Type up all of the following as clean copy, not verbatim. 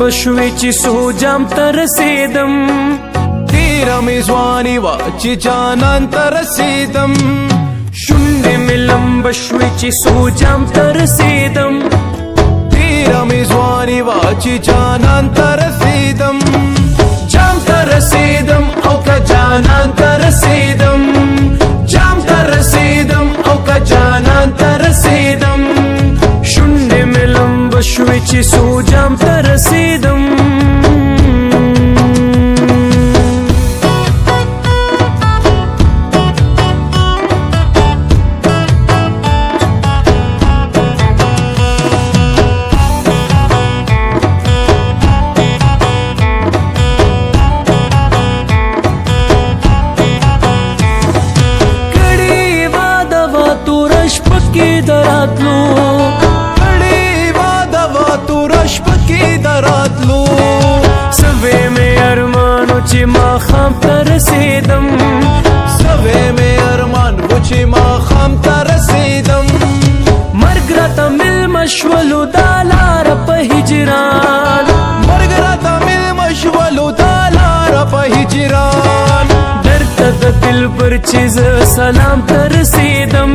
بشوي چې سو جام ته رسیدم تیره مې ځواني وه چې جانان ته رسیدم شونډې مې لمبه شوې چې سو جام ته رسیدم تیره مې ځواني وه چې جانان ته رسیدم جام ته رسیدم او که جانان ته رسیدم جام ته رسیدم او که جانان ته رسیدم شونډې مې لمبه شوې چې سو جام ته رسیدم دراتلو کړي واده وا توره شپه کې دراتلو سوې مې ارمانو چې ماښام ته رسېدم سوې مې ارمان و چې ماښام ته رسېدم مرګ راته مېلمه شولو دا لاره په هجران مرګ راته مېلمه شولو دا لاره په هجران درته د دلبر چې زه سلام ته رسېدم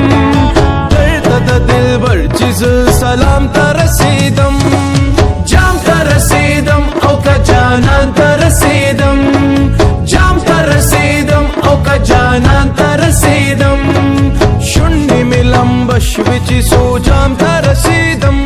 د دلبر چې زه سلام ته رسیدم جام ته رسیدم او که جانان ته رسیدم جام ته رسیدم او که جانان ته رسیدم شونډې مې لمبه شوې چې سو جام ته رسیدم